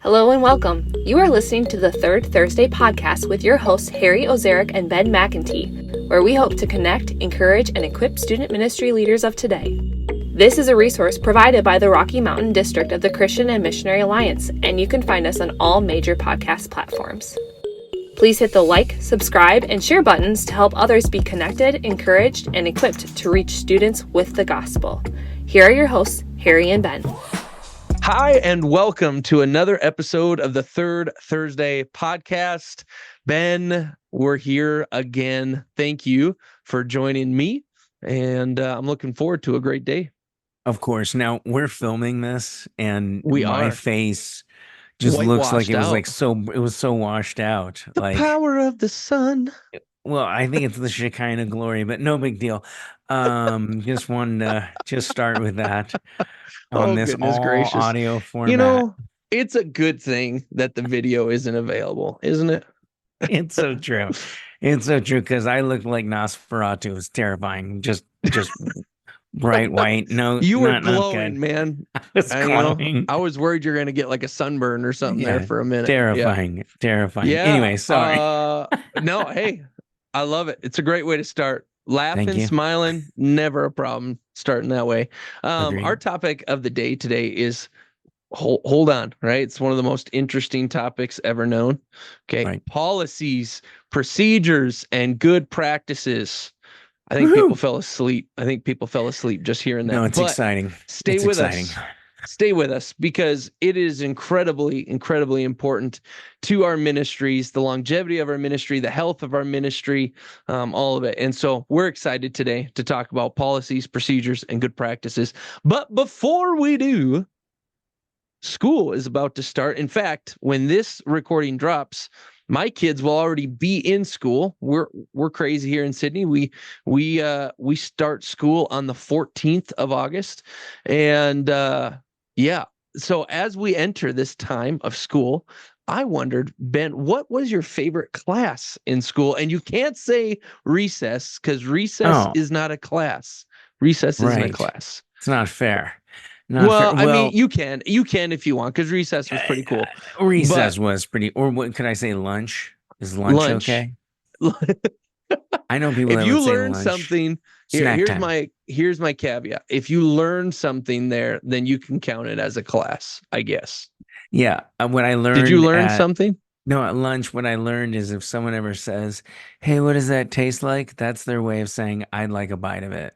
Hello and welcome. You are listening to the Third Thursday podcast with your hosts, Harry Ozarek and Ben McEntee, where we hope to connect, encourage, and equip student ministry leaders of today. This is a resource provided by the Rocky Mountain District of the Christian and Missionary Alliance, and you can find us on all major podcast platforms. Please hit the like, subscribe, and share buttons to help others be connected, encouraged, and equipped to reach students with the gospel. Here are your hosts, Harry and Ben. Hi, and welcome to another episode of the Third Thursday podcast. Ben, we're here again. Thank you for joining me, and I'm looking forward to a great day. Of course. Now, we're filming this, and my face just looks like it was so washed out. The power of the sun. Well, I think it's the Shekinah glory, but no big deal. Just wanted to just start with that on this all audio format. You know, it's a good thing that the video isn't available, isn't it? It's so true. It's so true because I looked like Nosferatu. It was terrifying. Just bright white. No, you were glowing, man. I was glowing. I was worried you're going to get like a sunburn or something there for a minute. Terrifying. Yeah. Anyway, sorry. No, hey, I love it. It's a great way to start. Laughing, smiling, never a problem starting that way. Our topic of the day today is hold on, right? It's one of the most interesting topics ever known. Okay. Right. Policies, procedures, and good practices. I think people fell asleep. Just hearing that. No, it's exciting. Stay with us. Stay with us because it is incredibly, incredibly important to our ministries, the longevity of our ministry, the health of our ministry, all of it. And so we're excited today to talk about policies, procedures, and good practices. But before we do, school is about to start. In fact, when this recording drops, my kids will already be in school. We're crazy here in Sydney. We start school on the 14th of August. And yeah. So as we enter this time of school, I wondered, Ben, what was your favorite class in school? And you can't say recess because recess is not a class. Recess isn't a class. It's not fair. Well, I mean, you can if you want, because recess was pretty cool. Recess was pretty, or what could I say? Lunch? Is lunch okay? I know people. If you learn something, here's my caveat. If you learn something there, then you can count it as a class, I guess. Yeah. What I learned. Did you learn something? No, at lunch, what I learned is if someone ever says, "Hey, what does that taste like?" That's their way of saying, "I'd like a bite of it."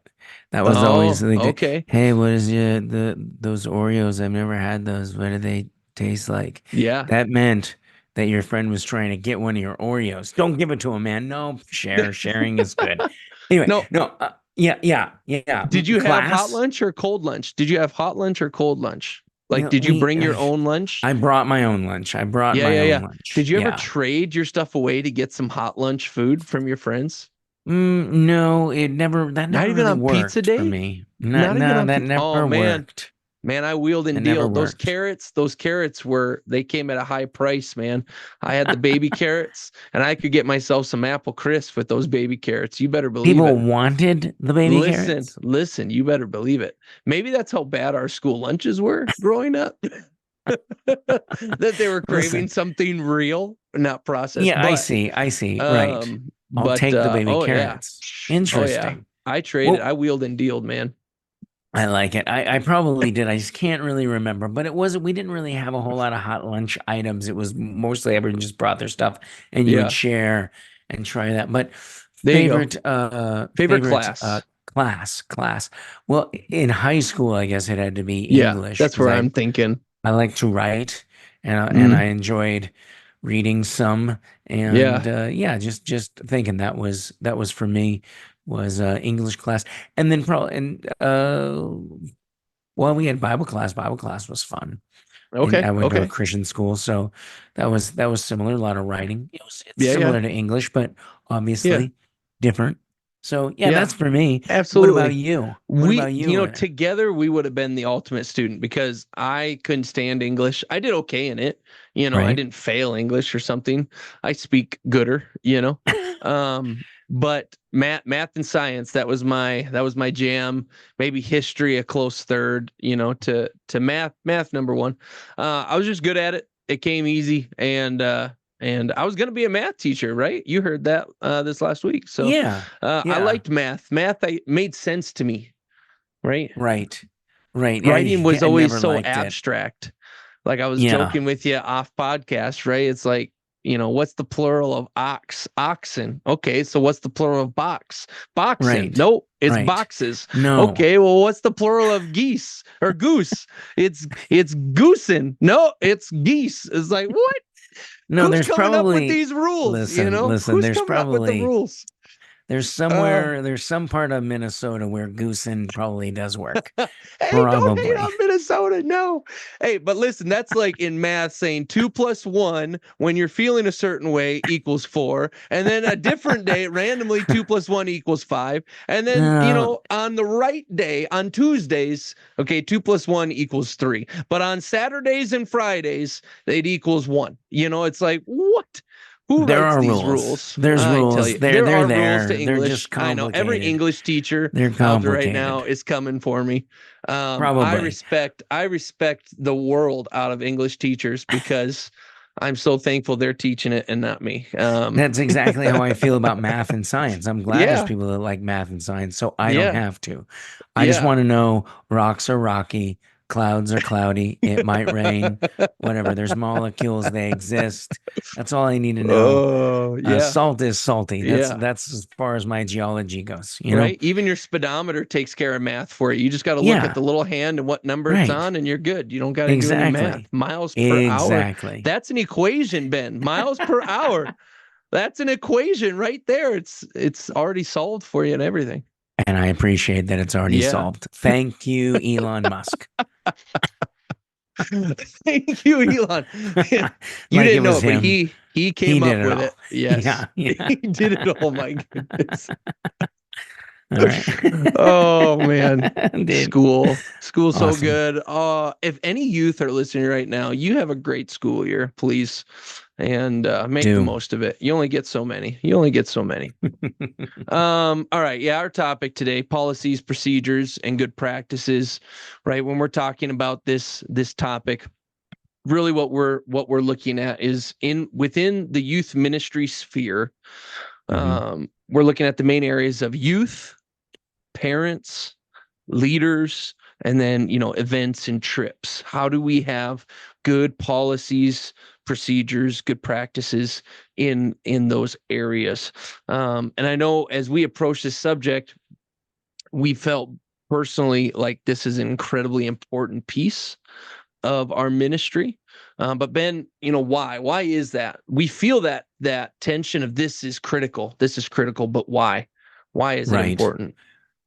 That was always okay. Hey, what is those Oreos? I've never had those. What do they taste like? Yeah, that meant that your friend was trying to get one of your Oreos. Don't give it to him, man. No, sharing is good. Anyway, yeah. Did you have hot lunch or cold lunch? Like, did you bring your own lunch? I brought my own lunch. I brought my own lunch. Did you ever trade your stuff away to get some hot lunch food from your friends? No, it never. That never not even really on worked pizza day for me. No, that never worked. Man, I wheeled and dealed. Those carrots they came at a high price, man. I had the baby carrots, and I could get myself some apple crisp with those baby carrots. You better believe it. People wanted the baby carrots? Listen, you better believe it. Maybe that's how bad our school lunches were growing up. That they were craving something real, not processed. Yeah, I see. Right. I'll take the baby carrots. Yeah. Interesting. Oh, yeah. I traded. I wheeled and dealed, man. I like it. I probably did. I just can't really remember. But we didn't really have a whole lot of hot lunch items. It was mostly everyone just brought their stuff and you would share and try that. But favorite class. Well, in high school, I guess it had to be English. That's where I'm thinking. I like to write and I enjoyed reading some and just thinking that was for me was English class. And then we had Bible class. Bible class was fun. Okay. And I went to a Christian school, so that was similar. A lot of writing. It's similar to English, but obviously different. So that's for me. Absolutely. What about you? You know, together we would have been the ultimate student because I couldn't stand English. I did okay in it. You know, I didn't fail English or something. I speak gooder, you know. But math and science, that was my jam. Maybe history a close third, you know, to math number one. I was just good at it. It came easy, and I was going to be a math teacher, right? You heard that this last week. So Yeah. I Yeah. liked math. Made sense to me, right? Right. Right. Writing was I always never so liked it. abstract. Like I was Yeah. joking with you off podcast, right? It's like, what's the plural of oxen? Okay, so what's the plural of boxen? Right. Nope, it's Right. boxes. No. Okay, well, what's the plural of geese or goose? It's goosen. No, it's geese. It's like, what? No, Who's there's coming up with probably these rules? listen, Who's coming up with the rules? there's some part of Minnesota where goosen probably does work. Hey, don't hate Probably. on Minnesota. No. Hey, but listen, that's like in math saying 2 + 1 when you're feeling a certain way equals 4. And then a different day, randomly 2 + 1 = 5. And then, Uh, on the right day, on Tuesdays, okay, 2 + 1 = 3. But on Saturdays and Fridays, it equals 1. It's like, what? Who there writes are these rules. rules? There's I tell rules. you, there They're are rules to there. They're English. just I know every complicated. English teacher They're out there right now complicated. is coming for me. I Probably. respect the world out of English teachers because I'm so thankful they're teaching it and not me. That's exactly how I feel about math and science. I'm glad there's Yeah, people that like math and science, so I don't yeah, have to. I just yeah. want to know rocks are rocky, clouds are cloudy, it might rain, whatever. There's molecules, they exist. That's all I need to know. Oh, yeah, Salt is salty. yeah. That's as far as my geology goes, you know? Right. Even your speedometer takes care of math for you. You just got to look at Yeah, the little hand and what number it's right. on, and you're good. You don't got to do any math. Exactly. Miles per hour. Exactly. That's an equation, Ben. Miles per hour. That's an equation right there. It's already solved for you and everything. And I appreciate that it's already Yeah. solved. Thank you, Elon Musk. Thank you, Elon. You Like it didn't know was it, but him. he He came did up it with all. it. Yes. Yeah, yeah. He did it all. My goodness. All right. Oh man. Dude, School's so awesome. good. If any youth are listening right now, you have a great school year, please. And make the Do. most of it. You only get so many. All right. Yeah, our topic today, policies, procedures, and good practices. Right. When we're talking about this topic, really what we're looking at is within the youth ministry sphere. We're looking at the main areas of youth, parents, leaders, and then events and trips. How do we have good policies, procedures, good practices in those areas? And I know as we approach this subject, we felt personally like this is an incredibly important piece of our ministry. But Ben, why is that? We feel that tension of this is critical, but why is it Right. important?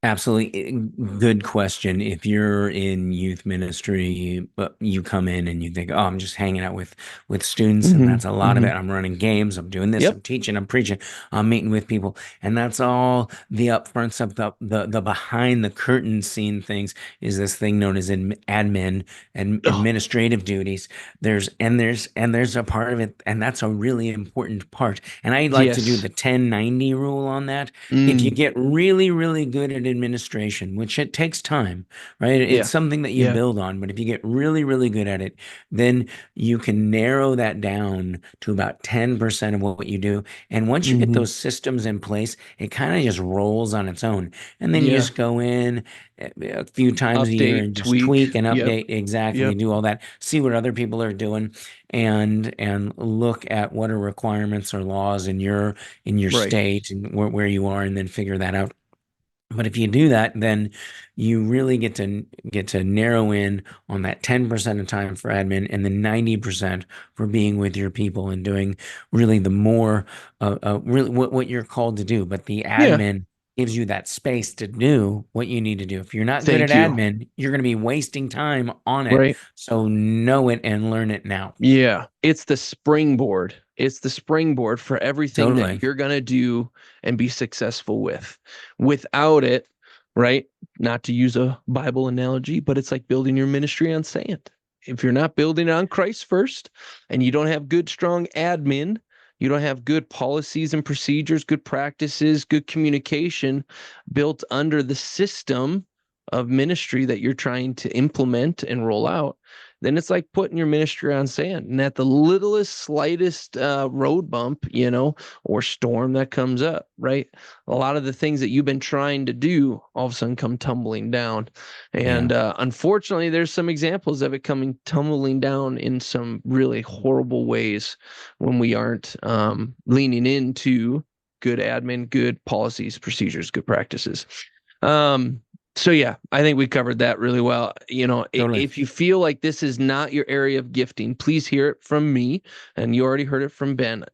Absolutely. Good question. If you're in youth ministry, but you come in and you think, oh, I'm just hanging out with students, and that's a lot of it. I'm running games, I'm doing this, Yep. I'm teaching, I'm preaching, I'm meeting with people. And that's all the upfront stuff, the behind the curtain scene things is this thing known as admin and administrative duties. There's a part of it, and that's a really important part. And I like to do Yes. the 10-90 rule on that. If you get really, really good at administration, which it takes time, right? It's something that you build on, but if you get really, really good at it, then you can narrow that down to about 10% of what you do. And once you get those systems in place, it kind of just rolls on its own. And then you just go in a few times a year and just tweak and update. Exactly. Do all that, see what other people are doing, and look at what are requirements or laws in your state and where you are, and then figure that out. But if you do that, then you really get to narrow in on that 10% of time for admin, and then 90% for being with your people and doing really the more really what you're called to do. But the admin gives you that space to do what you need to do. If you're not good at admin, you're going to be wasting time on it. Right. So know it and learn it now. Yeah. It's the springboard. It's the springboard for everything that you're going to do and be successful with. Without it, right? Not to use a Bible analogy, but it's like building your ministry on sand. If you're not building it on Christ first, and you don't have good, strong admin, you don't have good policies and procedures, good practices, good communication built under the system of ministry that you're trying to implement and roll out, then it's like putting your ministry on sand. And at the littlest, slightest road bump, or storm that comes up, right? A lot of the things that you've been trying to do all of a sudden come tumbling down. And unfortunately, there's some examples of it coming tumbling down in some really horrible ways when we aren't leaning into good admin, good policies, procedures, good practices. So yeah, I think we covered that really well. Totally. If you feel like this is not your area of gifting, please hear it from me. And you already heard it from Ben.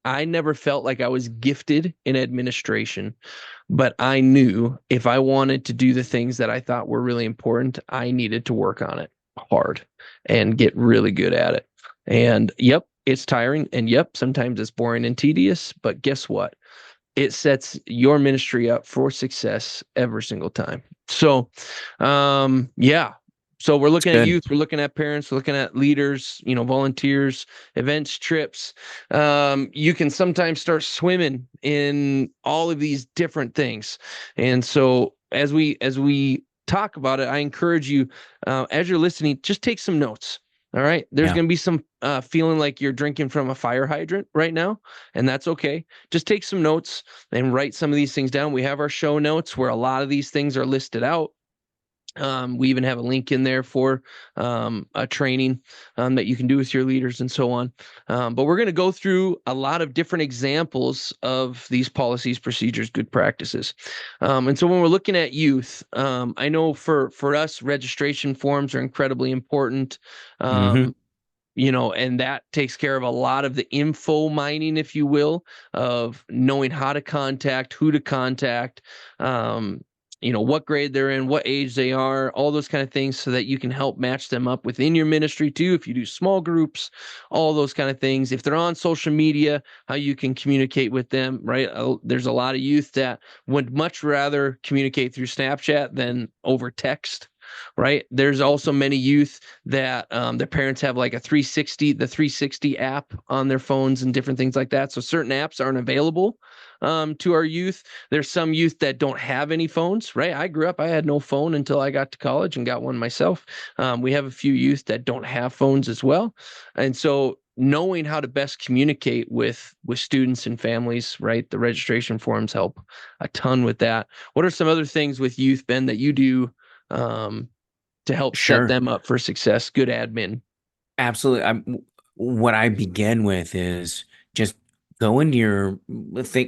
I never felt like I was gifted in administration, but I knew if I wanted to do the things that I thought were really important, I needed to work on it hard and get really good at it. And yep, it's tiring. And yep, sometimes it's boring and tedious, but guess what? It sets your ministry up for success every single time. So, yeah. So we're looking at youth, we're looking at parents, we're looking at leaders, volunteers, events, trips. You can sometimes start swimming in all of these different things. And so as we talk about it, I encourage you, as you're listening, just take some notes. All right. There's going to be some feeling like you're drinking from a fire hydrant right now, and that's okay. Just take some notes and write some of these things down. We have our show notes where a lot of these things are listed out. We even have a link in there for a training that you can do with your leaders and so on. But we're going to go through a lot of different examples of these policies, procedures, good practices. And so when we're looking at youth, I know for us, registration forms are incredibly important. And that takes care of a lot of the info mining, if you will, of knowing how to contact, who to contact, what grade they're in, what age they are, all those kind of things, so that you can help match them up within your ministry too. If you do small groups, all those kind of things. If they're on social media, how you can communicate with them, right? There's a lot of youth that would much rather communicate through Snapchat than over text. Right. There's also many youth that their parents have like the 360 app on their phones and different things like that. So certain apps aren't available to our youth. There's some youth that don't have any phones, right? I grew up, I had no phone until I got to college and got one myself. We have a few youth that don't have phones as well. And so knowing how to best communicate with students and families, right? The registration forms help a ton with that. What are some other things with youth, Ben, that you do to help set them up for success? Good admin. Absolutely. What I begin with is just go into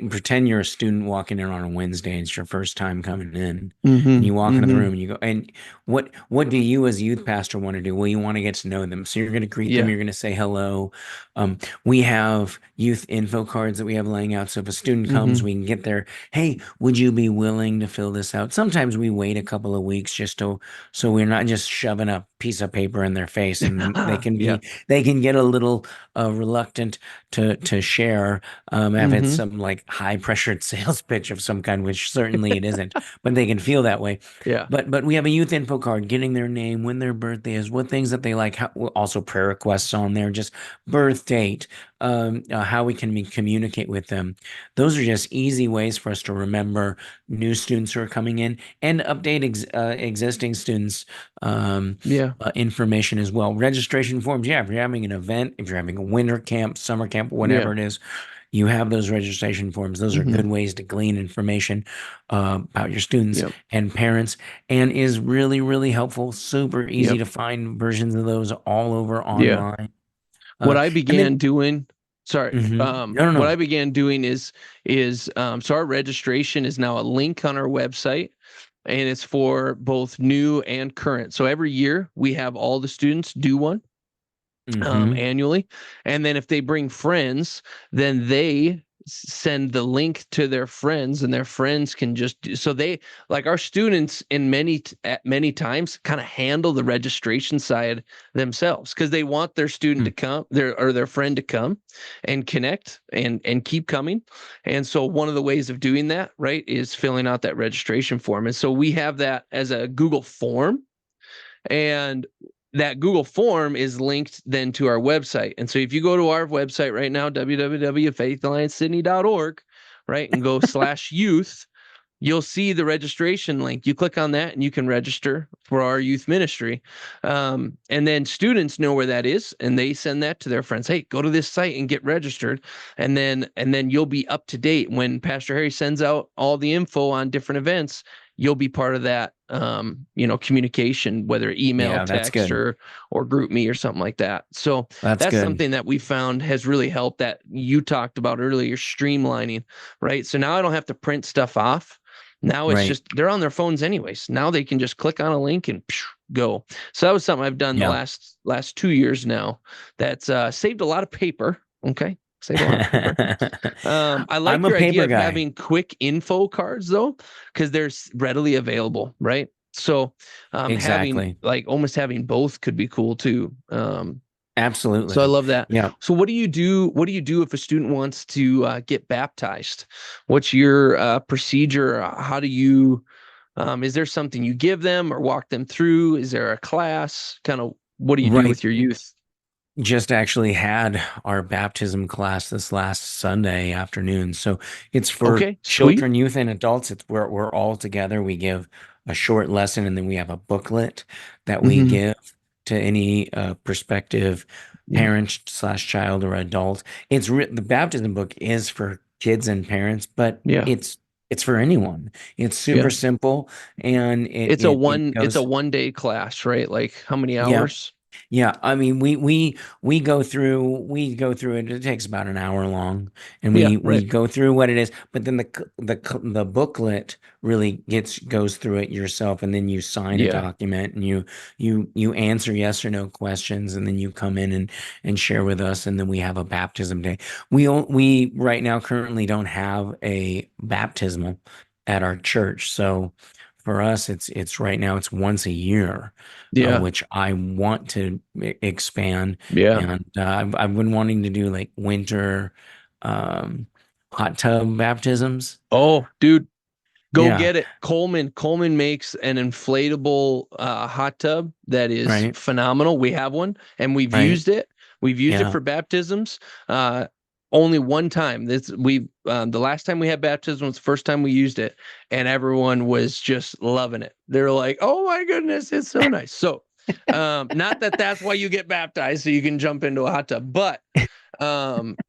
pretend you're a student walking in on a Wednesday and it's your first time coming in, and you walk into the room and you go, and what do you as a youth pastor want to do? Well, you want to get to know them. So you're going to greet them. You're going to say hello. We have youth info cards that we have laying out. So if a student comes, we can get there. Hey, would you be willing to fill this out? Sometimes we wait a couple of weeks so we're not just shoving a piece of paper in their face, and they can get a little reluctant to share. If it's some like high pressured sales pitch of some kind, which certainly it isn't, but they can feel that way. Yeah. But we have a youth info card, getting their name, when their birthday is, what things that they like, also prayer requests on there, just birth date, how we can communicate with them. Those are just easy ways for us to remember new students who are coming in and update existing students information as well. Registration forms, if you're having an event, if you're having a winter camp, summer camp, whatever it is, you have those registration forms. Those are good ways to glean information about your students and parents, and is really, really helpful. Super easy to find versions of those all over online. What I began doing, what I No. began doing is so our registration is now a link on our website, and it's for both new and current. So every year we have all the students do one annually. And then if they bring friends, then they send the link to their friends, and their friends can just do, so they, like, our students in many times kind of handle the registration side themselves, because they want their student to come, their friend to come and connect and keep coming. And so one of the ways of doing that, right, is filling out that registration form. And so we have that as a Google form, and that Google form is linked then to our website. And so if you go to our website right now, www.faithalliancesydney.org, right, and go /youth, you'll see the registration link. You click on that and you can register for our youth ministry. And then students know where that is and they send that to their friends. Hey, go to this site and get registered. And then you'll be up to date when Pastor Harry sends out all the info on different events. You'll be part of that, communication, whether email, Yeah, that's text, good. or group me or something like that. So That's that's good. something that we found has really helped, that you talked about earlier, streamlining, right? So now I don't have to print stuff off. Now it's Right. just, they're on their phones anyways. Now they can just click on a link and go. So that was something I've done the Yeah. last 2 years now. That's saved a lot of paper. Okay. Saved a lot of paper. I like I'm a your idea paper of guy. having quick info cards though, because they're readily available, right? So having Exactly. almost having both could be cool too. So I Absolutely. love that. Yeah. So what do you do? What do you do if a student wants to get baptized? What's your procedure? How do you? Is there something you give them or walk them through? Is there a class? Kind of what do you do Right. with your youth? Just actually had our baptism class this last Sunday afternoon. So it's for Okay, sweet. children, youth, and adults. It's where we're all together. We give a short lesson and then we have a booklet that we Hmm. give to any prospective Yeah, parent slash child or adult. The baptism book is for kids and parents, but yeah, it's for anyone. It's super yeah. simple and it It's a goes, 1 day class, right? Like how many yeah. hours? Yeah, I mean, we go through it. It takes about an hour long, and Yeah, we right. go through what it is. But then the booklet really goes through it yourself, and then you sign a Yeah, document, and you answer yes or no questions, and then you come in and share with us, and then we have a baptism day. We right now currently don't have a baptismal at our church, so for us, it's right now it's once a year, yeah, which I want to expand. yeah. And I've been wanting to do like winter um, hot tub baptisms. Oh, dude, go Yeah, get it. Coleman makes an inflatable hot tub that is right, phenomenal. We have one and we've right. used it. We've used it Yeah, for baptisms. Only one time. The last time we had baptism was the first time we used it, and everyone was just loving it. They're like, "Oh my goodness, it's so nice." So, not that that's why you get baptized, so you can jump into a hot tub, but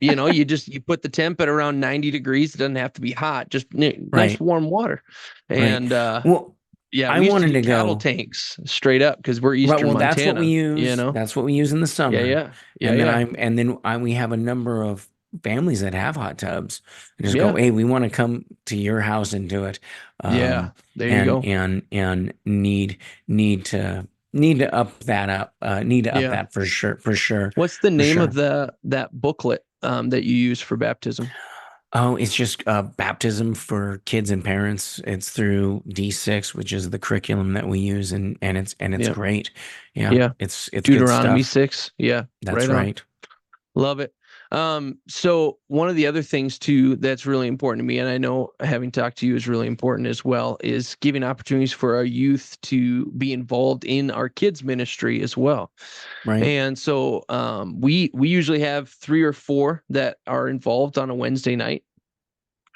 you put the temp at around 90 degrees. It doesn't have to be hot, just nice right, warm water. right. And Well, yeah, I we used to wanted do to cattle go. tanks straight up because we're Right. eastern Well, that's what we Montana, use. That's what we use in the Yeah, summer. yeah, yeah, yeah, We have a number of families that have hot tubs and just go, yeah, hey, we want to come to your house and do it. yeah. There you And go. need to need to up Yeah. that for sure, What's the for name of sure. that booklet that you use for baptism? Oh, it's just baptism for kids and parents. It's through D6, which is the curriculum that we use, and it's Yeah, great. Yeah, yeah. it's good Deuteronomy stuff. 6. Yeah, That's right on. right. Love it. So one of the other things too that's really important to me, and I know having talked to you is really important as well, is giving opportunities for our youth to be involved in our kids ministry as well. Right. And so we usually have 3 or 4 that are involved on a Wednesday night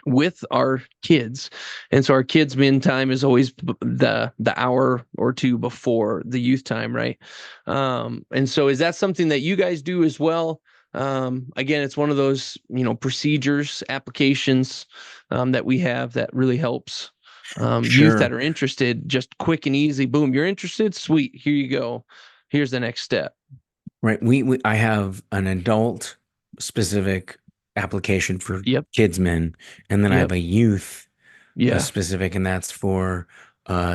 with our kids. And so our kids min time is always the hour or two before the youth time, right? And so is that something that you guys do as well? Again, it's one of those procedures, applications that we have that really helps youth that Sure. are interested. Just quick and easy, boom, you're interested, sweet, here you go, here's the next step. Right. I have an adult specific application for Yep, kids men, and then I have yep, a youth yeah, specific, and that's for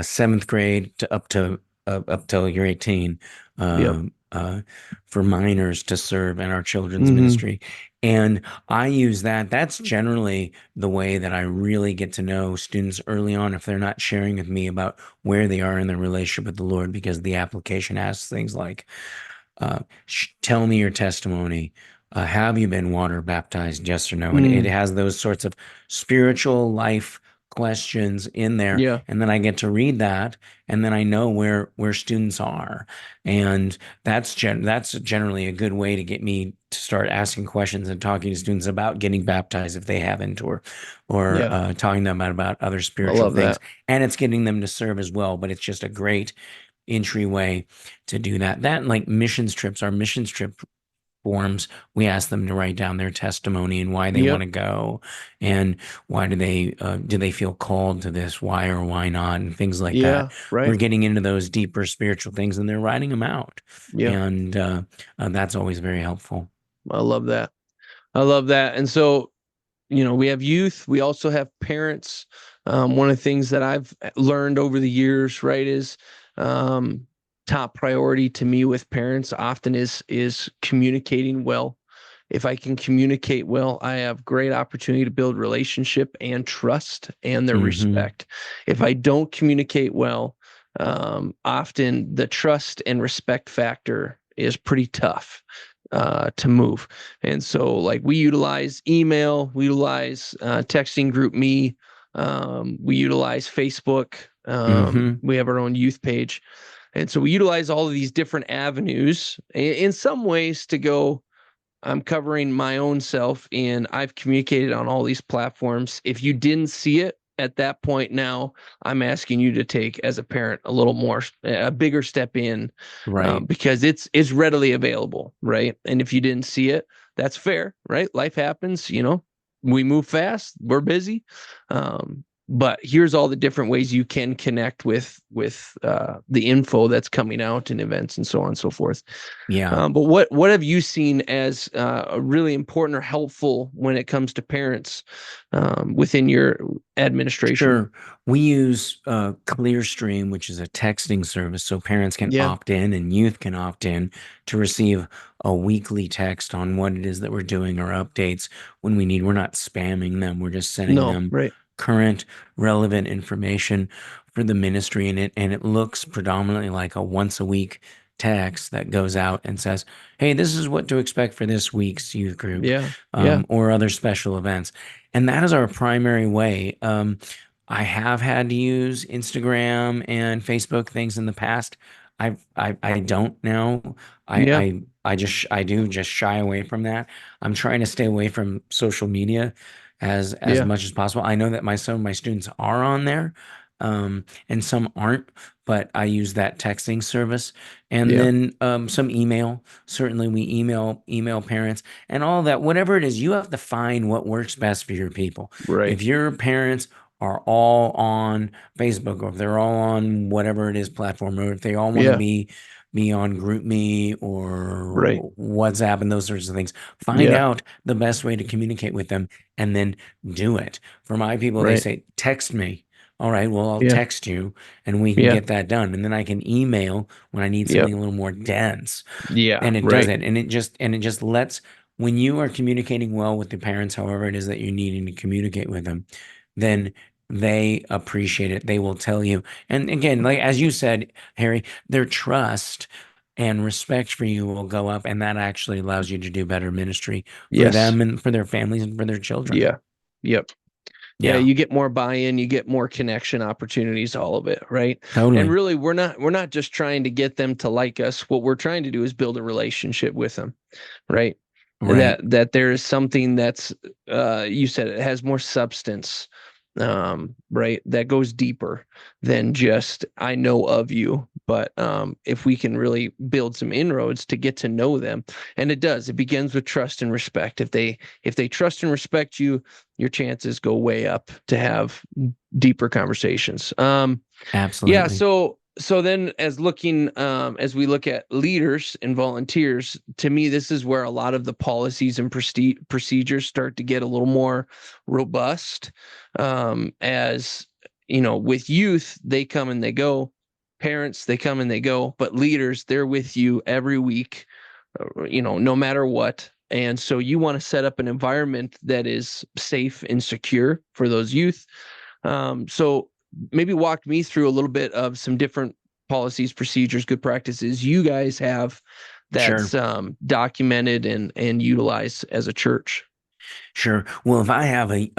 seventh grade to up till you're 18, yep. for minors to serve in our children's Hmm. ministry. And I use that. That's generally the way that I really get to know students early on if they're not sharing with me about where they are in their relationship with the Lord, because the application asks things like, tell me your testimony. Have you been water baptized? Yes or no? And it Mm, has those sorts of spiritual life questions in there. yeah, And then I get to read that, and then I know where students are. And that's generally a good way to get me to start asking questions and talking to students about getting baptized if they haven't, or Yeah. talking to them about other I spiritual love things. that. And it's getting them to serve as well. But it's just a great entryway to do that. That and like missions trips, our missions trip forms, we ask them to write down their testimony and why they want Yep. to go, and why do they feel called to this, why or why not, and things like that. Yeah. Right. We're getting into those deeper spiritual things, and they're writing them out, Yeah. and that's always very helpful. I love that. I love that. And so, we have youth. We also have parents. One of the things that I've learned over the years, right, is top priority to me with parents often is communicating well. If I can communicate well, I have great opportunity to build relationship and trust and their Hmm. respect. If I don't communicate well, often the trust and respect factor is pretty tough to move. And so, like, we utilize email, we utilize texting group me, we utilize Facebook, Hmm. we have our own youth page. And so we utilize all of these different avenues in some ways to go, I'm covering my own self and I've communicated on all these platforms. If you didn't see it at that point, now I'm asking you to take, as a parent, a little more, a bigger step in, Right. because it's readily available, right? And if you didn't see it, that's fair, right? Life happens, we move fast, we're busy. But here's all the different ways you can connect with the info that's coming out in events and so on and so forth. Yeah. But what have you seen as really important or helpful when it comes to parents within your administration? Sure. We use Clearstream, which is a texting service, so parents can Yeah. opt in and youth can opt in to receive a weekly text on what it is that we're doing or updates when we need. We're not spamming them. We're just sending No. them Right. current, relevant information for the ministry, and it looks predominantly like a once a week text that goes out and says, "Hey, this is what to expect for this week's youth group, Yeah. Yeah. or other special events." And that is our primary way. I have had to use Instagram and Facebook things in the past. I don't now. Yeah. I do just shy away from that. I'm trying to stay away from social media as Yeah. much as possible. I know that some of my students are on there, and some aren't, but I use that texting service, and Yeah. then some email. Certainly, we email parents and all that. Whatever it is, you have to find what works best for your people. Right. If your parents are all on Facebook, or if they're all on whatever it is platform, or if they all want to Yeah. be on GroupMe Right. or WhatsApp and those sorts of things, find Yeah. out the best way to communicate with them and then do it. For my people, they Right. say, text me. All right, well, I'll Yeah. text you and we can Yeah. get that done. And then I can email when I need Yeah. something a little more dense. Yeah. And it does Right. it. And it just lets, when you are communicating well with the parents, however it is that you're needing to communicate with them, then they appreciate it. They will tell you. And again, like as you said, Harry, their trust and respect for you will go up. And that actually allows you to do better ministry for Yes. them and for their families and for their children. Yeah. Yep. Yeah, Yeah, you get more buy-in, you get more connection opportunities, all of it, right? And totally. really, we're not just trying to get them to like us. What we're trying to do is build a relationship with them, right? Right. That there is something that's you said it has more substance, right? That goes deeper than just I know of you. But if we can really build some inroads to get to know them, and it does, it begins with trust and respect. If they trust and respect you, your chances go way up to have deeper conversations. Yeah, Absolutely. so then as we look at leaders and volunteers, to me this is where a lot of the policies and procedures start to get a little more robust. As with youth, they come and they go. Parents, they come and they go, but leaders, they're with you every week, no matter what. And so you want to set up an environment that is safe and secure for those youth. So maybe walk me through a little bit of some different policies, procedures, good practices you guys have Sure. that's documented and utilized as a church. Sure. Well, if I have an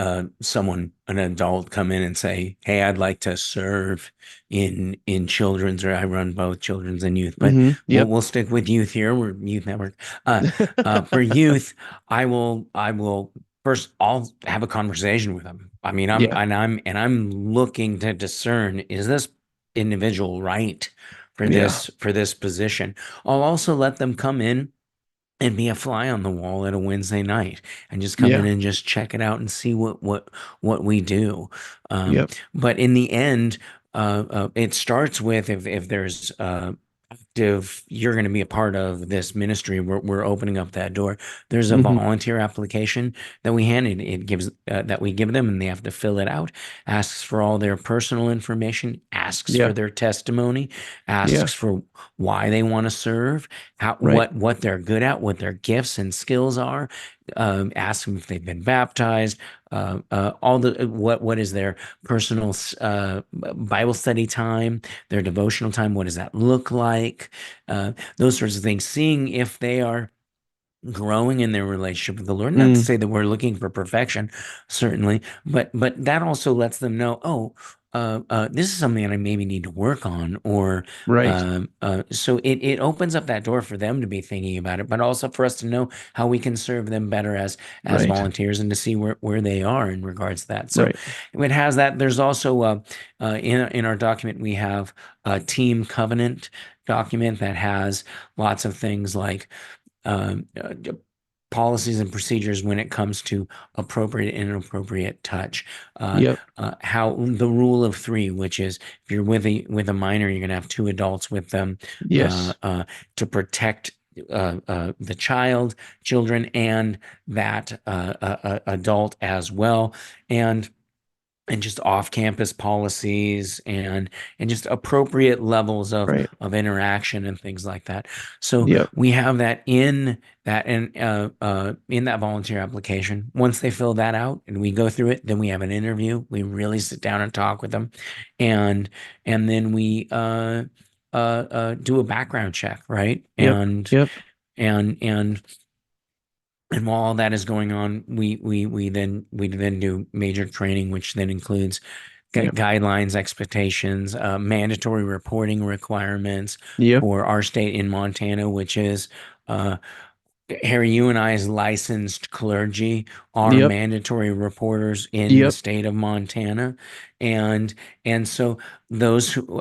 adult come in and say, "Hey, I'd like to serve in children's," or I run both children's and youth, but Yep. we'll stick with youth here. We're Youth Network. For youth, I will first I'll have a conversation with them. I mean, Yeah. I'm looking to discern, is this individual right for Yeah. this position? I'll also let them come in and be a fly on the wall at a Wednesday night and just come in Yeah. and just check it out and see what we do. Um, Yep. but in the end, it starts with, if there's active, you're going to be a part of this ministry. We're opening up that door. There's a Hmm. volunteer application that we hand. It gives that we give them, and they have to fill it out. Asks for all their personal information. Asks for Yeah. their testimony. Yeah. Asks for why they want to serve, how Right. what they're good at, what their gifts and skills are. Ask them if they've been baptized. All the what is their personal Bible study time, their devotional time. What does that look like? Those sorts of things. Seeing if they are growing in their relationship with the Lord. Not to Mm. say that we're looking for perfection, certainly, but that also lets them know, oh, this is something that I maybe need to work on, or Right. so it opens up that door for them to be thinking about it, but also for us to know how we can serve them better as Right. volunteers, and to see where they are in regards to that. So Right. it has that. There's also in our document we have a team covenant document that has lots of things like um, uh, policies and procedures when it comes to appropriate and inappropriate touch. Yep. How the rule of three, which is if you're with a minor, you're going to have two adults with them Yes. to protect the children, and that adult as well, and just off-campus policies, and just appropriate levels Right. of interaction and things like that. So Yep. we have that in that volunteer application. Once they fill that out and we go through it, then we have an interview. We really sit down and talk with them, and then we do a background check, right? Yep. Yep. And and while all that is going on, we then do major training, which then includes Yep. guidelines, expectations, mandatory reporting requirements Yep. for our state in Montana, which is uh, Harry, you and I, as licensed clergy, are Yep. mandatory reporters in the Yep. state of Montana, and so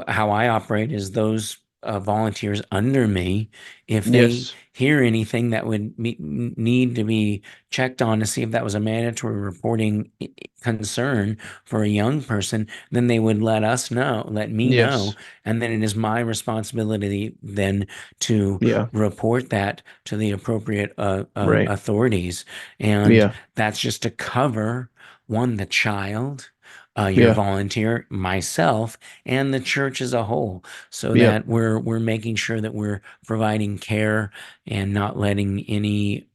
how I operate is those volunteers under me, if they Yes. hear anything that would need to be checked on to see if that was a mandatory reporting concern for a young person, then they would let me know, Yes. and then it is my responsibility then to Yeah. report that to the appropriate Right. authorities. And Yeah. that's just to cover, one, the child, your Yeah. volunteer, myself, and the church as a whole, so Yep. that we're making sure that we're providing care and not letting any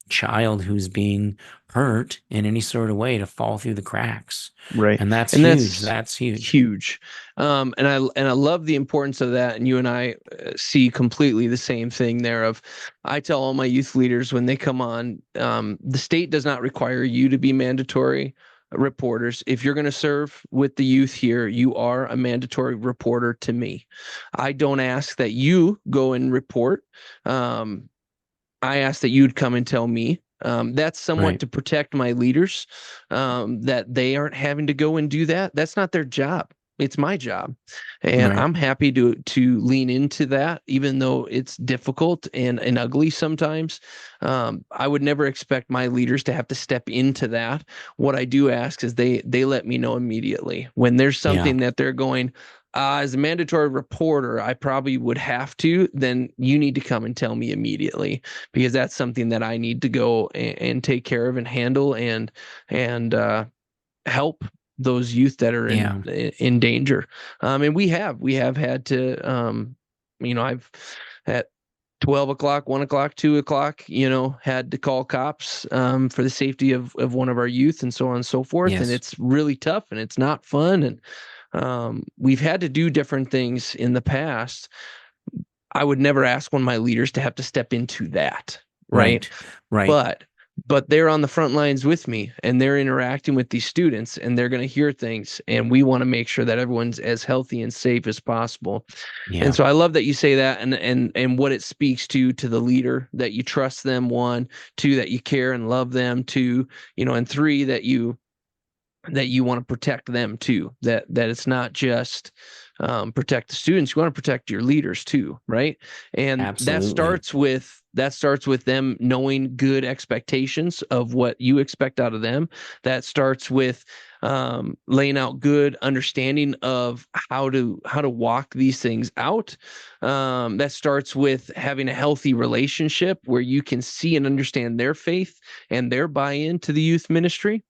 child who's being hurt in any sort of way to fall through the cracks. Right. And that's And huge. that's That's huge. huge. And I love the importance of that. And you and I see completely the same thing there. Of, I tell all my youth leaders when they come on, the state does not require you to be mandatory reporters. If you're going to serve with the youth here, you are a mandatory reporter to me. I don't ask that you go and report. I ask that you'd come and tell me. That's somewhat Right. to protect my leaders, that they aren't having to go and do that. That's not their job. It's my job, and Right. I'm happy to lean into that, even though it's difficult and ugly sometimes. I would never expect my leaders to have to step into that. What I do ask is they let me know immediately when there's Yeah. something that they're going, as a mandatory reporter, I probably would have to. Then you need to come and tell me immediately, because that's something that I need to go and take care of and handle and help those youth that are Yeah. in danger. And we have had to, I've at 12 o'clock, 1 o'clock, 2 o'clock, had to call cops for the safety of one of our youth, and so on and so forth. And Yes. it's really tough and it's not fun. And we've had to do different things in the past. I would never ask one of my leaders to have to step into that, right? Right. Right. But but they're on the front lines with me and they're interacting with these students and they're going to hear things. And we want to make sure that everyone's as healthy and safe as possible. And Yeah. so I love that you say that, and what it speaks to the leader, that you trust them, one, two, that you care and love them, two, and three, that you want to protect them too, that it's not just protect the students, you want to protect your leaders too, right? And Absolutely. that starts with them knowing good expectations of what you expect out of them. That starts with laying out good understanding of how to walk these things out. That starts with having a healthy relationship where you can see and understand their faith and their buy-in to the youth ministry.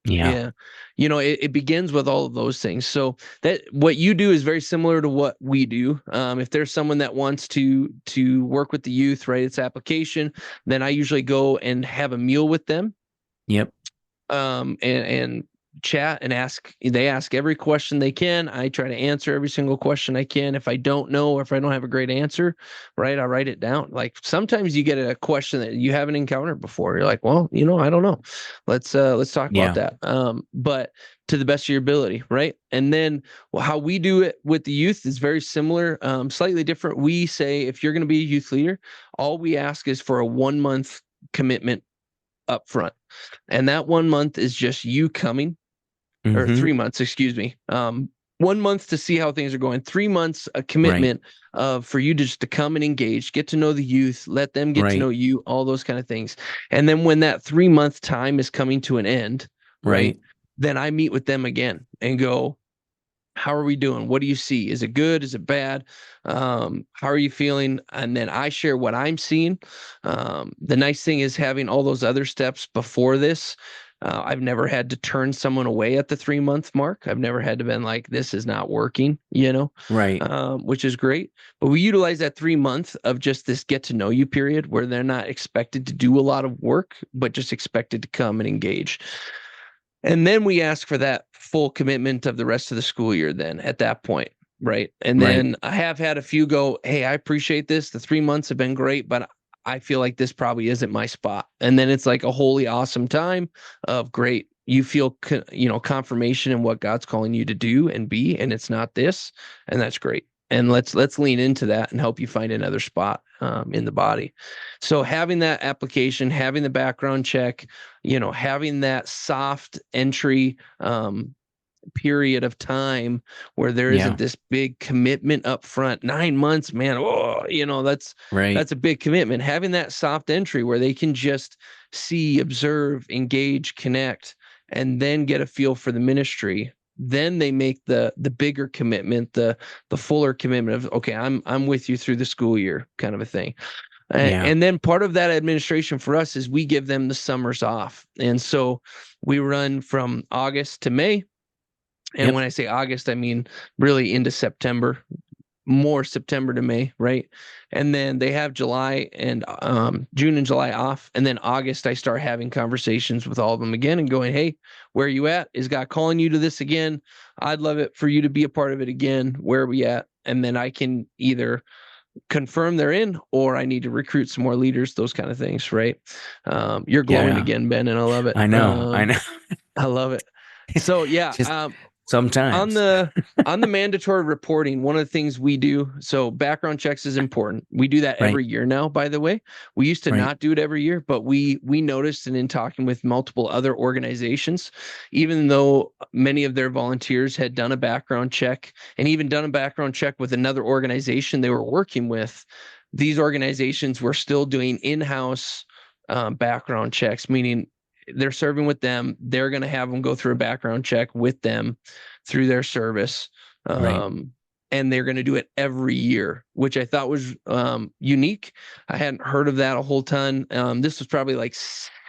Yeah. Yeah. It begins with all of those things. So that what you do is very similar to what we do. If there's someone that wants to work with the youth, right, it's application, then I usually go and have a meal with them. Yep. And chat and they ask every question they can. I try to answer every single question I can. If I don't know, or if I don't have a great answer, right, I write it down. Like sometimes you get a question that you haven't encountered before. You're like, well, I don't know. Let's talk about Yeah. that. But to the best of your ability, right? And then how we do it with the youth is very similar, slightly different. We say if you're going to be a youth leader, all we ask is for a 1-month commitment up front. And that 1 month is just you coming, or 3 months, excuse me. 1 month to see how things are going. 3 months, a commitment for you just to come and engage, get to know the youth, let them get to know you, all those kind of things. And then when that 3-month time is coming to an end, right, then I meet with them again and go, how are we doing? What do you see? Is it good? Is it bad? How are you feeling? And then I share what I'm seeing. The nice thing is having all those other steps before this. I've never had to turn someone away at the 3-month mark. I've never had to been like, this is not working, which is great. But we utilize that 3 month of just this get to know you period where they're not expected to do a lot of work, but just expected to come and engage. And then we ask for that full commitment of the rest of the school year then at that point, right? And then I have had a few go, hey, I appreciate this. The 3 months have been great, but I feel like this probably isn't my spot. And then it's like a wholly awesome time of great. You feel, confirmation in what God's calling you to do and be, and it's not this, and that's great. And let's lean into that and help you find another spot in the body. So having that application, having the background check, having that soft entry period of time where there isn't this big commitment up front. 9 months, man. Oh, that's a big commitment. Having that soft entry where they can just see, observe, engage, connect, and then get a feel for the ministry. Then they make the bigger commitment, the fuller commitment of, okay, I'm with you through the school year, kind of a thing. And then part of that administration for us is we give them the summers off. And so we run from August to May. And when I say August, I mean really into September, more September to May, right? And then they have July and June and July off. And then August, I start having conversations with all of them again and going, hey, where are you at? Is God calling you to this again? I'd love it for you to be a part of it again. Where are we at? And then I can either confirm they're in, or I need to recruit some more leaders, those kind of things, right? You're glowing again, Ben, and I love it. I know. I love it. So yeah, Just sometimes on the mandatory reporting, one of the things we do, so background checks is important. We do that every year now, by the way. We used to not do it every year, but we noticed, and in talking with multiple other organizations, even though many of their volunteers had done a background check and even done a background check with another organization they were working with, these organizations were still doing in-house background checks, meaning they're serving with them. They're going to have them go through a background check with them through their service. And they're going to do it every year, which I thought was unique. I hadn't heard of that a whole ton. This was probably like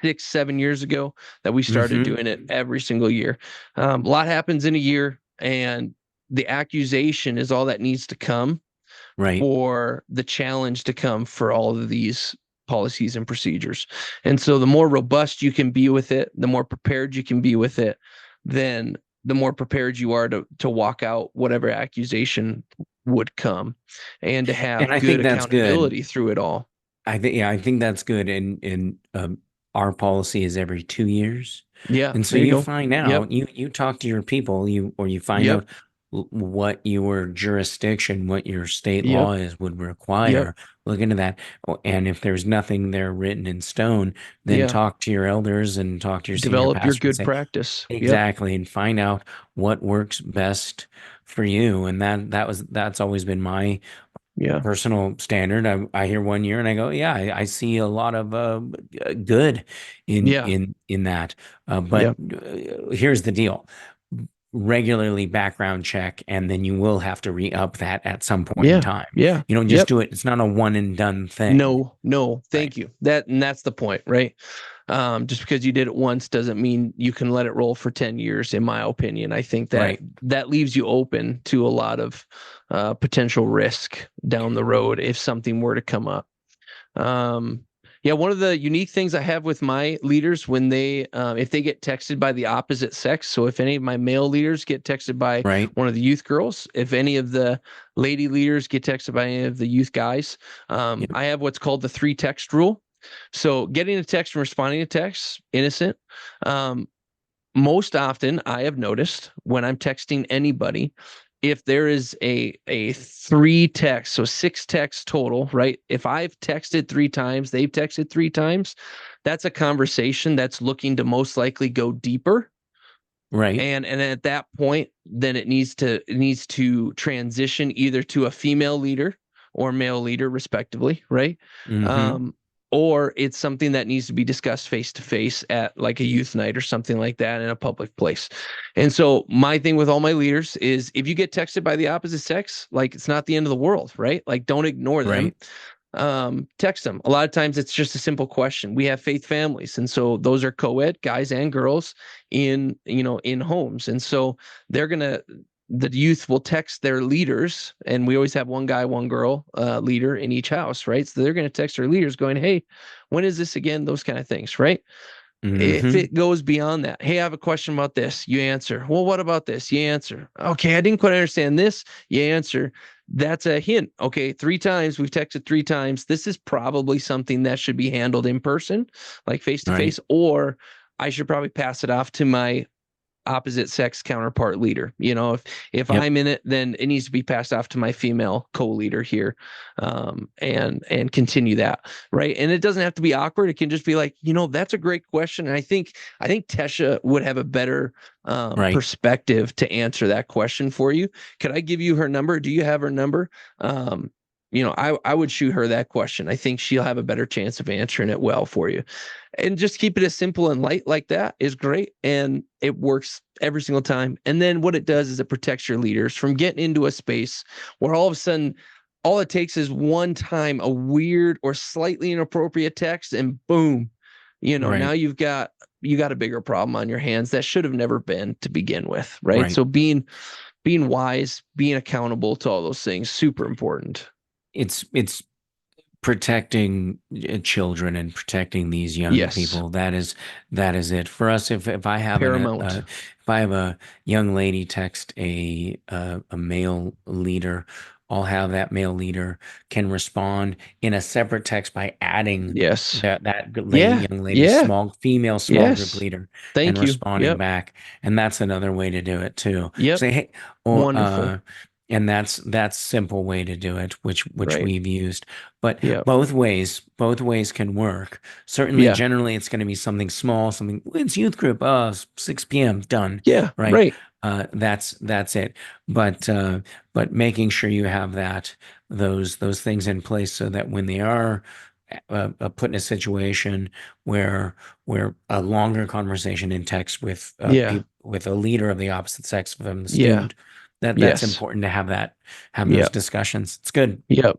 6-7 years ago that we started doing it every single year. A lot happens in a year, and the accusation is all that needs to come for the challenge to come for all of these policies and procedures. And so the more robust you can be with it, the more prepared you can be with it, then the more prepared you are to walk out whatever accusation would come, and to have and I good think that's good. accountability through it all. I think that's good. And our policy is every 2 years. Yeah, And so there you you go. find Yep. out, you talk to your people, you find Yep. out what your jurisdiction, what your state Yep. law is would Yep. require. Look into that. And if there's nothing there written in stone, then Yeah. talk to your elders and talk to your senior Develop your pastor and good say, practice. Yep. exactly, and find out what works best for you. And that's always been my Yeah. personal standard. I hear 1 year and I go, yeah, I see a lot of good Yeah. in that. But Yep. here's the deal: regularly background check, and then you will have to re-up that at some point in Yeah. time. Yeah. You don't just Yep. do it. It's not a one and done thing, No, no, right? thank you. That's the point, right? Just because you did it once doesn't mean you can let it roll for 10 years, in my opinion. I think that Right. that leaves you open to a lot of potential risk down the road if something were to come up. Yeah, one of the unique things I have with my leaders when they, if they get texted by the opposite sex, so if any of my male leaders get texted by Right. one of the youth girls, if any of the lady leaders get texted by any of the youth guys, Yep. I have what's called the 3-text rule. So getting a text and responding to text, innocent. Um, Most often I have noticed when I'm texting anybody, if there is a 3 text, so 6 texts total, right? If I've texted 3 times, they've texted 3 times, that's a conversation that's looking to most likely go deeper. Right. And at that point, then it needs to transition either to a female leader or male leader, respectively, right? Mm-hmm. Um, or it's something that needs to be discussed face to face at like a youth night or something like that in a public place. And so my thing with all my leaders is if you get texted by the opposite sex, like it's not the end of the world, right? Like don't ignore them. Right. Text them. A lot of times it's just a simple question. We have faith families, and so those are co-ed guys and girls in homes, and so the youth will text their leaders, and we always have one guy, one girl leader in each house, right? So they're going to text their leaders going, hey, when is this again? Those kind of things, right? If Mm-hmm. it goes beyond that, hey, I have a question about this, you answer. Well, what about this? You answer. Okay, I didn't quite understand this. You answer. That's a hint. Okay, 3 times, we've texted 3 times. This is probably something that should be handled in person, like face to Right. face, or I should probably pass it off to my opposite sex counterpart leader. If Yep. I'm in it, then it needs to be passed off to my female co-leader here, and continue that, right? And it doesn't have to be awkward. It can just be like, that's a great question, and I think Tesha would have a better Right. perspective to answer that question for you. Could I give you her number? Do you have her number? I would shoot her that question. I think she'll have a better chance of answering it well for you. And just keep it as simple and light like that is great. And it works every single time. And then what it does is it protects your leaders from getting into a space where all of a sudden, all it takes is one time a weird or slightly inappropriate text, and boom, now Right. you got a bigger problem on your hands that should have never been to begin with, right? Right. So being wise, being accountable to all those things, super important. It's protecting children and protecting these young Yes, people. That is it for us. If I have paramount. if I have a young lady text a male leader, I'll have that male leader can respond in a separate text by adding Yes. that Yeah. young lady's Yeah. female small group Yes. leader and Thank you. responding Yep. back. And that's another way to do it too. Yep. Say, hey, or Wonderful. and that's simple way to do it, which Right. we've used. But Yep. both ways can work. Certainly, Yeah. generally, it's going to be something small, something. It's youth group. 6 p.m. done. Yeah. Right. Right. That's it. But making sure you have those things in place so that when they are put in a situation where a longer conversation in text with Yeah. with a leader of the opposite sex from the Yeah. student, that's Yes. important to have those Yep. discussions. It's good. Yep.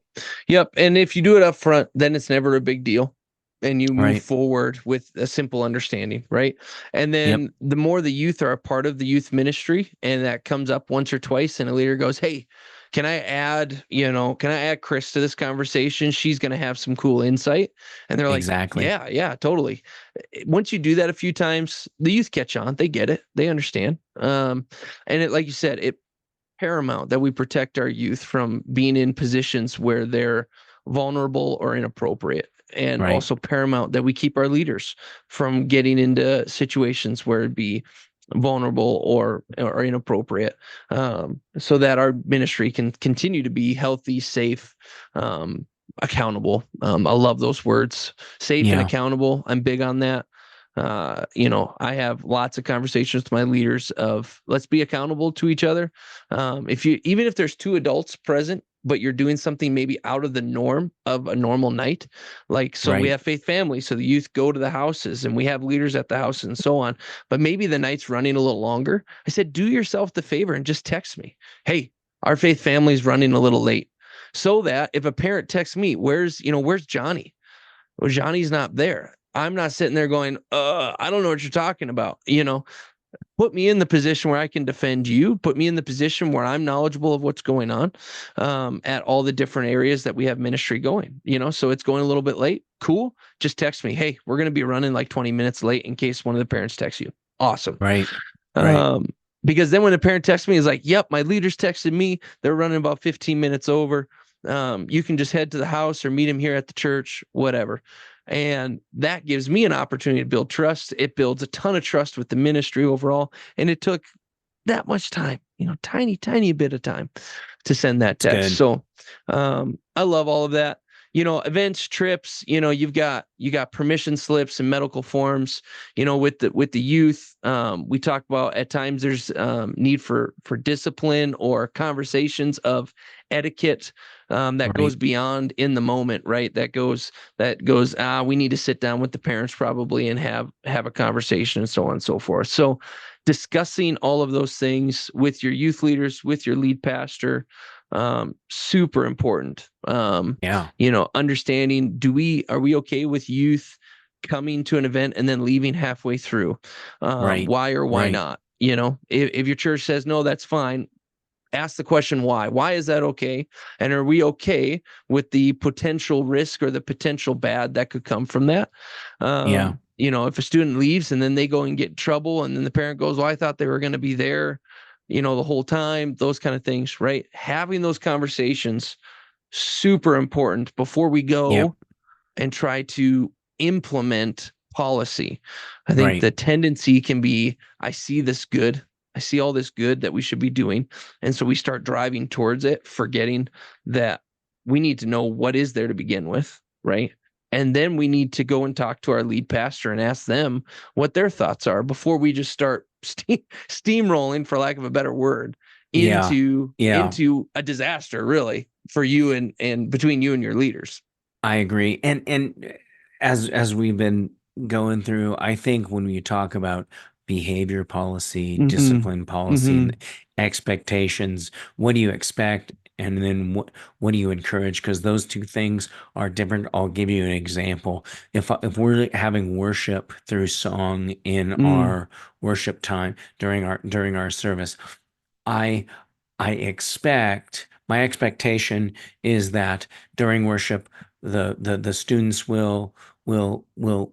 Yep. And if you do it up front, then it's never a big deal. And you move Right. forward with a simple understanding, right? And Yep. then the more the youth are a part of the youth ministry, and that comes up once or twice, and a leader goes, hey, can I add Chris to this conversation? She's going to have some cool insight. And they're like, Exactly. yeah, yeah, totally. Once you do that a few times, the youth catch on. They get it. They understand. And it, like you said, it paramount that we protect our youth from being in positions where they're vulnerable or inappropriate. and Right. also paramount that we keep our leaders from getting into situations where it'd be vulnerable or inappropriate, so that our ministry can continue to be healthy, safe, accountable. I love those words, safe and Yeah. accountable. I'm big on that. I have lots of conversations with my leaders of let's be accountable to each other. Even if there's two adults present, but you're doing something maybe out of the norm of a normal night, like, so we Right. have faith family, so the youth go to the houses and we have leaders at the house and so on, but maybe the night's running a little longer. I said, do yourself the favor and just text me, hey, our faith family is running a little late, so that if a parent texts me, where's Johnny? Well, Johnny's not there. I'm not sitting there going, I don't know what you're talking about. Put me in the position where I can defend you. Put me in the position where I'm knowledgeable of what's going on, at all the different areas that we have ministry going. So it's going a little bit late. Cool. Just text me. Hey, we're going to be running like 20 minutes late in case one of the parents texts you. Awesome. Right. Right. Because then when a parent texts me, is like, yep, my leaders texted me. They're running about 15 minutes over. You can just head to the house or meet him here at the church, whatever. And that gives me an opportunity to build trust. It builds a ton of trust with the ministry overall. And it took that much time, tiny bit of time to send that text. So I love all of that. Events, trips, you got permission slips and medical forms, with the youth. We talk about at times there's need for discipline or conversations of etiquette, that goes beyond in the moment, right? That goes, we need to sit down with the parents probably and have a conversation and so on and so forth. So discussing all of those things with your youth leaders, with your lead pastor, super important. Understanding, are we okay with youth coming to an event and then leaving halfway through? Why or why not? If your church says no, that's fine. Ask the question why is that okay, and are we okay with the potential risk or the potential bad that could come from that? If a student leaves and then they go and get in trouble and then the parent goes, well, I thought they were going to be there the whole time, those kind of things, right? Having those conversations, super important before we go and try to implement policy. I think the tendency can be, I see all this good that we should be doing. And so we start driving towards it, forgetting that we need to know what is there to begin with, right? And then we need to go and talk to our lead pastor and ask them what their thoughts are before we just start steamrolling, for lack of a better word, into a disaster, really, for you and between you and your leaders. I agree. And as we've been going through, I think when we talk about behavior policy, discipline policy, and expectations, what do you expect? And then what do you encourage? Because those two things are different. I'll give you an example. If we're having worship through song in our worship time during our service, my expectation is that during worship, the students will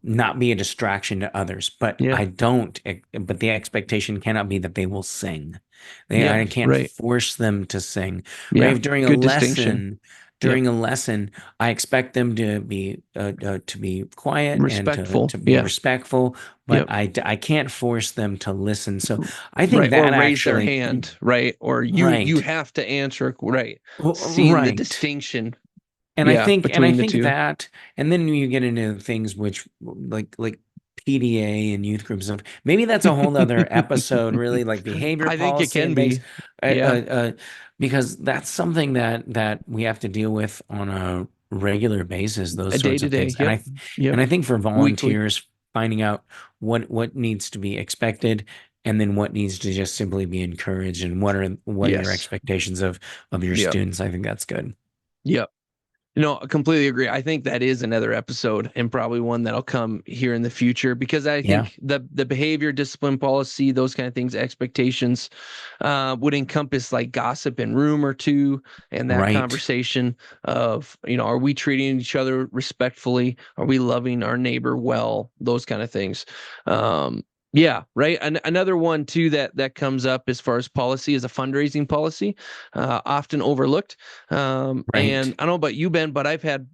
not be a distraction to others, but but the expectation cannot be that they will sing. I can't force them to sing. Right? During a lesson, I expect them to be quiet respectful, and to be respectful, but I can't force them to listen. So I think that or raise their hand, right? Or you have to answer, right? Seeing the distinction. And I think two. that, and then you get into things which like PDA and youth groups. Maybe that's a whole other episode, really, like behavior policy. I think it can be, because that's something that we have to deal with on a regular basis. Those sorts of things, and I think for volunteers, finding out what needs to be expected, and then what needs to just simply be encouraged, and what are your expectations of your students. I think that's good. Yep. I completely agree. I think that is another episode, and probably one that'll come here in the future, because I think the behavior, discipline policy, those kind of things, expectations, would encompass like gossip and rumor too, and that conversation of, are we treating each other respectfully? Are we loving our neighbor well? Those kind of things. Another one too that comes up as far as policy is a fundraising policy, often overlooked. And I don't know about you, Ben, but I've had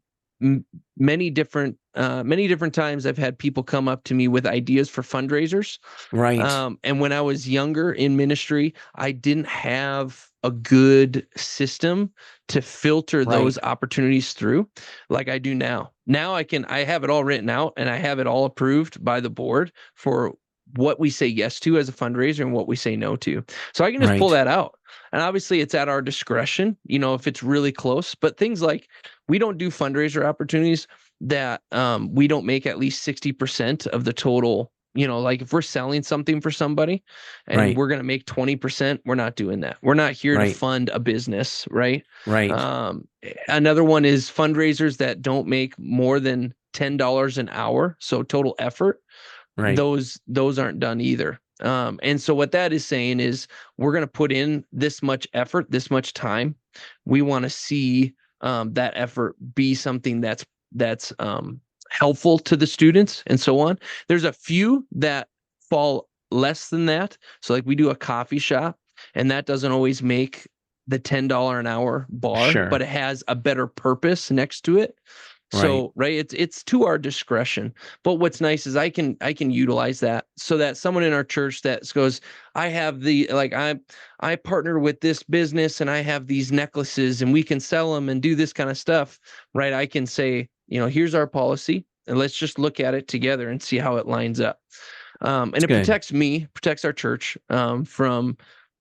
many different times I've had people come up to me with ideas for fundraisers. Right. And when I was younger in ministry, I didn't have a good system to filter those opportunities through like I do now. Now I have it all written out and I have it all approved by the board for what we say yes to as a fundraiser and what we say no to. So I can just pull that out. And obviously it's at our discretion, if it's really close, but things like we don't do fundraiser opportunities that we don't make at least 60% of the total. Like if we're selling something for somebody and we're going to make 20%, we're not doing that. We're not here to fund a business, right? Right. Another one is fundraisers that don't make more than $10 an hour. So total effort. Right. Those aren't done either. And so what that is saying is we're going to put in this much effort, this much time. We want to see that effort be something that's helpful to the students and so on. There's a few that fall less than that. So like we do a coffee shop and that doesn't always make the $10 an hour bar, but it has a better purpose next to it. So, it's to our discretion. But what's nice is I can utilize that so that someone in our church that goes, I have I partner with this business and I have these necklaces and we can sell them and do this kind of stuff, right? I can say, here's our policy and let's just look at it together and see how it lines up. And it protects our church from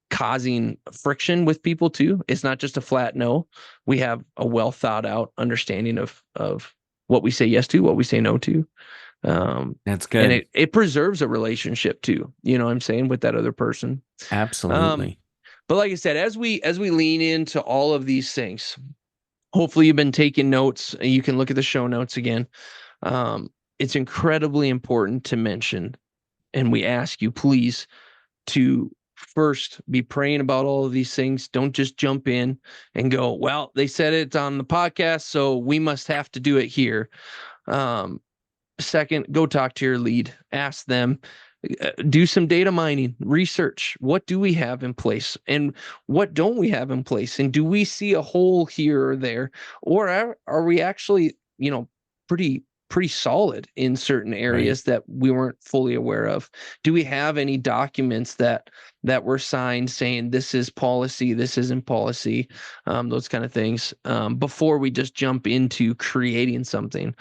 causing friction with people too. It's not just a flat no. We have a well thought out understanding of what we say yes to, what we say no to. That's good. And it preserves a relationship too, what I'm saying, with that other person. Absolutely. But like I said, as we lean into all of these things, hopefully you've been taking notes. You can look at the show notes again. It's incredibly important to mention, and we ask you please to first be praying about all of these things. Don't just jump in and go, well, they said it on the podcast, so we must have to do it here. Second, go talk to your lead, ask them, do some data mining, research. What do we have in place and what don't we have in place? And do we see a hole here or there? Or are we actually, pretty solid in certain areas that we weren't fully aware of? Do we have any documents that were signed saying this is policy, this isn't policy, those kind of things, before we just jump into creating something?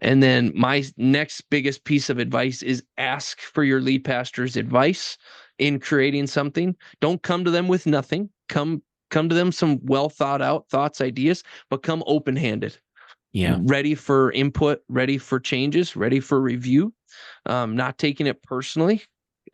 And then my next biggest piece of advice is ask for your lead pastor's advice in creating something. Don't come to them with nothing. Come to them some well thought out thoughts, ideas, but come open-handed. Yeah. Ready for input, ready for changes, ready for review, not taking it personally.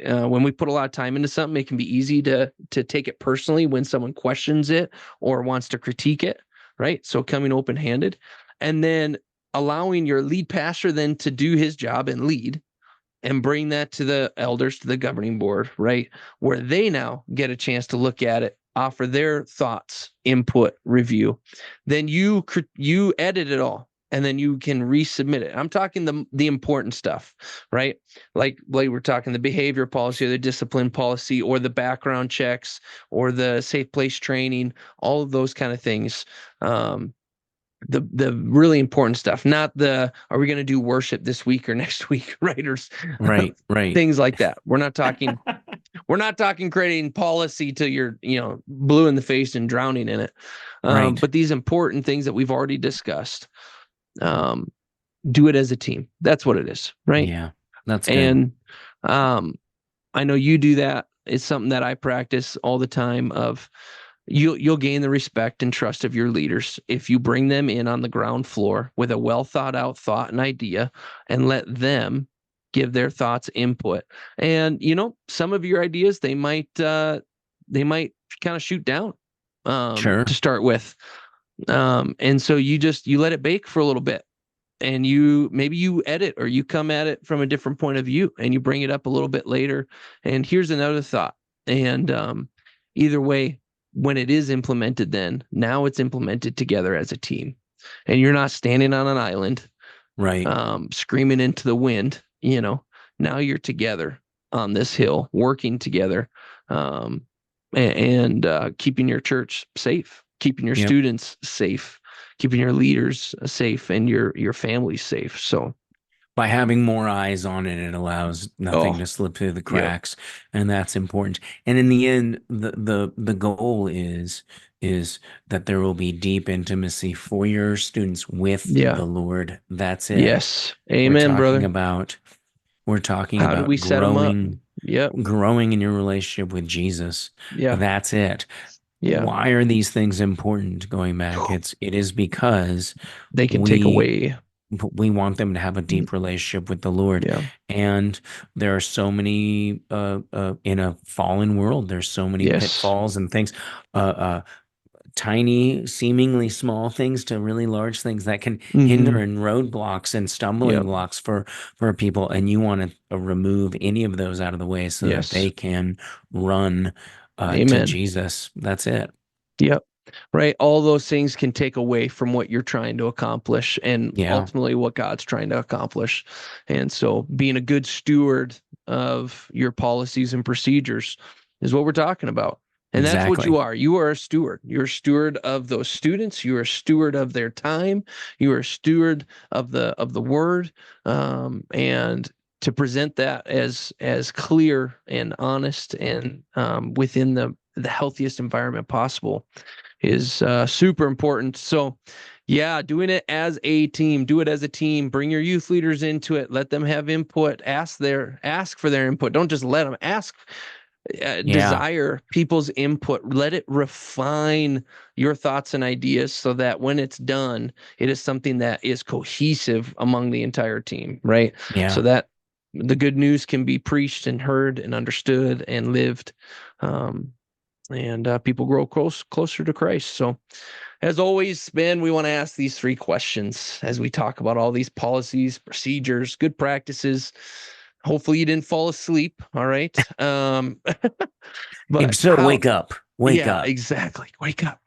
When we put a lot of time into something, it can be easy to take it personally when someone questions it or wants to critique it, right? So coming open-handed, and then allowing your lead pastor then to do his job and lead and bring that to the elders, to the governing board, right? Where they now get a chance to look at it, offer their thoughts, input, review. Then you edit it all and then you can resubmit it. I'm talking the important stuff, right? Like we're talking the behavior policy or the discipline policy or the background checks or the safe place training, all of those kind of things. The really important stuff, not are we going to do worship this week or next week, right? Or right. Things like that. We're not talking creating policy till you're, blue in the face and drowning in it. But these important things that we've already discussed, do it as a team. That's what it is, right? Yeah, that's good. And I know you do that. It's something that I practice all the time of, you'll gain the respect and trust of your leaders if you bring them in on the ground floor with a well thought out thought and idea and let them give their thoughts, input. And some of your ideas they might kind of shoot down Sure. to start with. And so you let it bake for a little bit and maybe you edit or you come at it from a different point of view and you bring it up a little bit later and here's another thought. And either way, when it is implemented, then now it's implemented together as a team and you're not standing on an island, right? Screaming into the wind, now you're together on this hill, working together, and keeping your church safe, keeping your students safe. keeping your leaders safe and your family safe. So by having more eyes on it, it allows nothing to slip through the cracks, and that's important. And in the end, the goal is that there will be deep intimacy for your students with the Lord. That's it. Yes. Amen, brother. We're talking How do we about set them up? growing in your relationship with Jesus. That's it. Why are these things important? Going back, it is because they can take away. We want them to have a deep relationship with the Lord. And there are so many in a fallen world, there's so many pitfalls and things, tiny, seemingly small things to really large things that can hinder and roadblocks and stumbling blocks for people. And you want to remove any of those out of the way so that they can run to Jesus. That's it. Yep. Right. All those things can take away from what you're trying to accomplish and ultimately what God's trying to accomplish. And so being a good steward of your policies and procedures is what we're talking about. And that's what you are. You are a steward. You're a steward of those students. You're a steward of their time. You are a steward of the word. And to present that as clear and honest and within the healthiest environment possible is super important. So doing it as a team, do it as a team, bring your youth leaders into it, let them have input, ask for their input. Don't just let them ask, desire people's input, let it refine your thoughts and ideas so that when it's done, it is something that is cohesive among the entire team, right? So that the good news can be preached and heard and understood and lived. And people grow closer to Christ. So as always, Ben, we want to ask these 3 questions as we talk about all these policies, procedures, good practices. Hopefully you didn't fall asleep. All right. But if so, wake up. Wake up. Exactly. Wake up.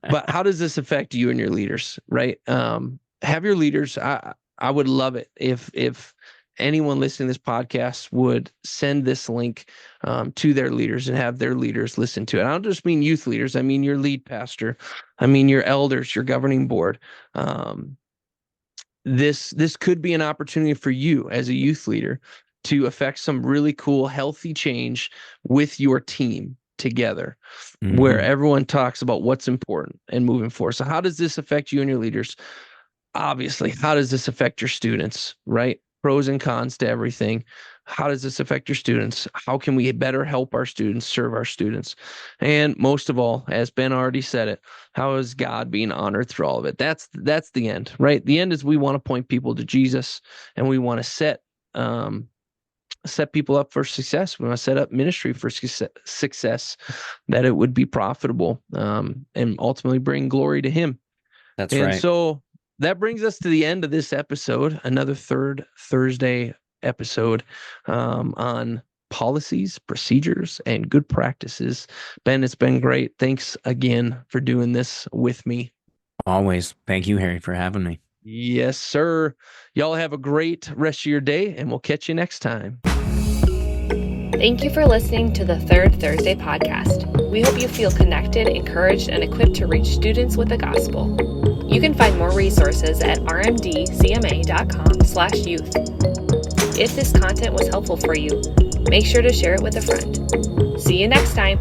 But how does this affect you and your leaders, right? Have your leaders. I would love it if anyone listening to this podcast would send this link to their leaders and have their leaders listen to it. I don't just mean youth leaders. I mean your lead pastor. I mean your elders, your governing board. This could be an opportunity for you as a youth leader to affect some really cool, healthy change with your team together, where everyone talks about what's important and moving forward. So how does this affect you and your leaders? Obviously, how does this affect your students, right? Pros and cons to everything. How does this affect your students? How can we better help our students, serve our students? And most of all, as Ben already said it, how is God being honored through all of it? That's the end, right? The end is we want to point people to Jesus, and we want to set people up for success. We want to set up ministry for success, that it would be profitable, and ultimately bring glory to Him. That's right. And so that brings us to the end of this episode, another third Thursday episode on policies, procedures, and good practices. Ben, it's been great. Thanks again for doing this with me. Always. Thank you, Harry, for having me. Yes, sir. Y'all have a great rest of your day, and we'll catch you next time. Thank you for listening to the Third Thursday podcast. We hope you feel connected, encouraged, and equipped to reach students with the gospel. You can find more resources at rmdcma.com/youth. If this content was helpful for you, make sure to share it with a friend. See you next time.